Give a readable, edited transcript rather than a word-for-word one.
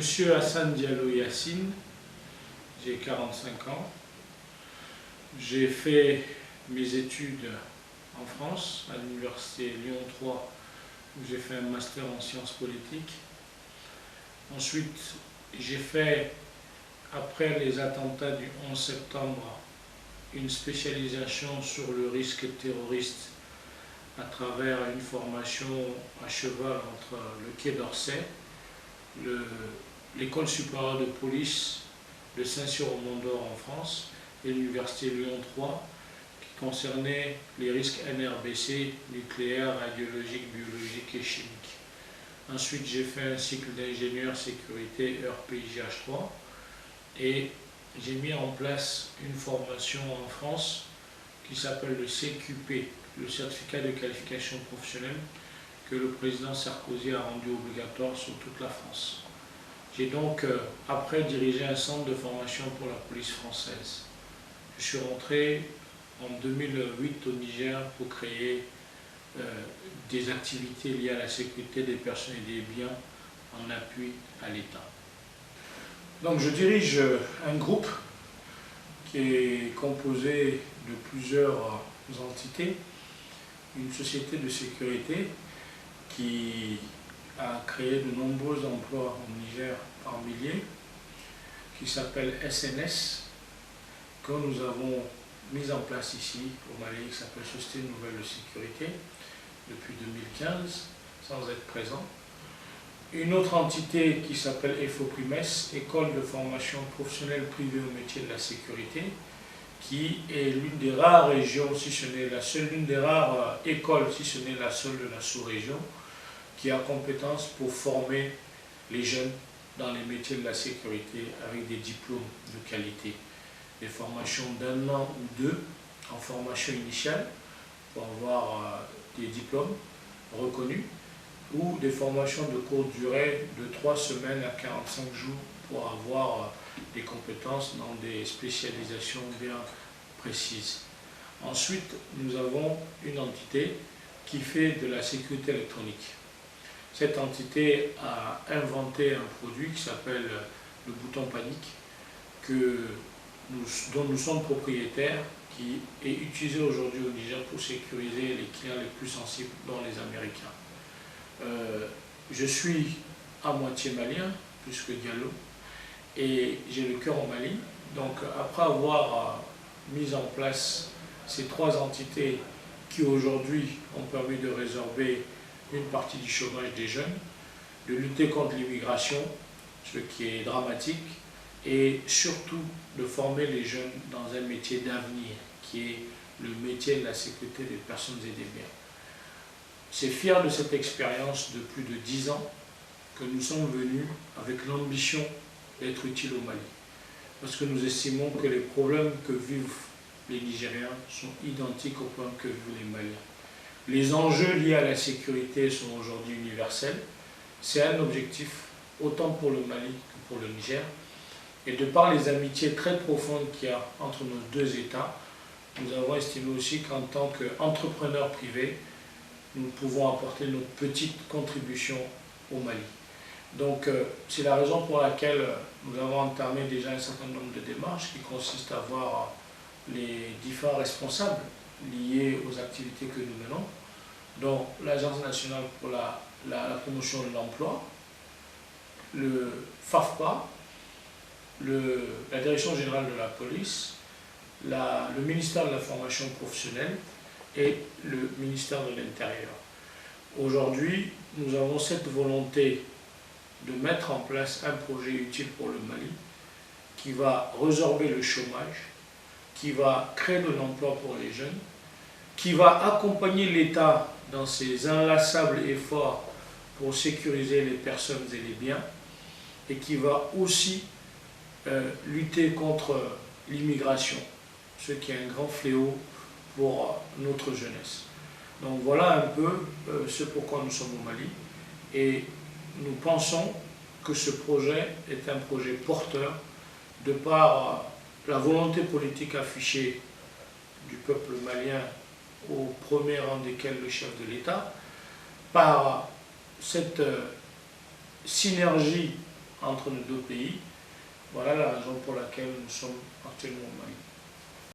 Monsieur Hassan Diallo Yassine, j'ai 45 ans. J'ai fait mes études en France, à l'université Lyon 3, où j'ai fait un master en sciences politiques. Ensuite, j'ai fait, après les attentats du 11 septembre, une spécialisation sur le risque terroriste à travers une formation à cheval entre le Quai d'Orsay, l'école supérieure de police de Saint-Cyr-au-Mont-d'Or en France et l'université Lyon 3 qui concernait les risques NRBC, nucléaires, radiologiques, biologiques et chimiques. Ensuite, j'ai fait un cycle d'ingénieur sécurité ERPIGH3 et j'ai mis en place une formation en France qui s'appelle le CQP, le certificat de qualification professionnelle, que le président Sarkozy a rendu obligatoire sur toute la France. J'ai donc après dirigé un centre de formation pour la police française. Je suis rentré en 2008 au Niger pour créer des activités liées à la sécurité des personnes et des biens en appui à l'État. Donc je dirige un groupe qui est composé de plusieurs entités, une société de sécurité qui a créé de nombreux emplois au Niger par milliers, qui s'appelle SNS, que nous avons mis en place ici au Mali, qui s'appelle Société Nouvelle de Sécurité, depuis 2015, sans être présent. Une autre entité qui s'appelle EFOPRIMES, École de formation professionnelle privée au métier de la sécurité, qui est l'une des rares régions, si ce n'est la seule, l'une des rares écoles, si ce n'est la seule de la sous-région, qui a compétence pour former les jeunes dans les métiers de la sécurité avec des diplômes de qualité. Des formations d'1 an ou 2 en formation initiale pour avoir des diplômes reconnus ou des formations de courte durée de 3 semaines à 45 jours pour avoir des compétences dans des spécialisations bien précises. Ensuite, nous avons une entité qui fait de la sécurité électronique. Cette entité a inventé un produit qui s'appelle le bouton panique, dont nous sommes propriétaires, qui est utilisé aujourd'hui au Niger pour sécuriser les clients les plus sensibles, dont les Américains. Je suis à moitié malien, plus que Diallo, et j'ai le cœur au Mali. Donc après avoir mis en place ces 3 entités qui aujourd'hui ont permis de résorber une partie du chômage des jeunes, de lutter contre l'immigration, ce qui est dramatique, et surtout de former les jeunes dans un métier d'avenir, qui est le métier de la sécurité des personnes et des biens. C'est fier de cette expérience de plus de 10 ans que nous sommes venus avec l'ambition d'être utiles au Mali. Parce que nous estimons que les problèmes que vivent les Nigériens sont identiques aux problèmes que vivent les Maliens. Les enjeux liés à la sécurité sont aujourd'hui universels. C'est un objectif autant pour le Mali que pour le Niger. Et de par les amitiés très profondes qu'il y a entre nos 2 États, nous avons estimé aussi qu'en tant qu'entrepreneurs privés, nous pouvons apporter notre petite contribution au Mali. Donc c'est la raison pour laquelle nous avons entamé déjà un certain nombre de démarches qui consistent à voir les différents responsables liés aux activités que nous menons, dont l'Agence nationale pour la promotion de l'emploi, le FAFPA, la Direction générale de la police, le ministère de la formation professionnelle et le ministère de l'Intérieur. Aujourd'hui, nous avons cette volonté de mettre en place un projet utile pour le Mali qui va résorber le chômage, qui va créer de l'emploi pour les jeunes, qui va accompagner l'État dans ses inlassables efforts pour sécuriser les personnes et les biens, et qui va aussi lutter contre l'immigration, ce qui est un grand fléau pour notre jeunesse. Donc voilà un peu ce pourquoi nous sommes au Mali, et nous pensons que ce projet est un projet porteur de par la volonté politique affichée du peuple malien, au premier rang desquels le chef de l'État, par cette synergie entre nos deux pays. Voilà la raison pour laquelle nous sommes actuellement au Mali.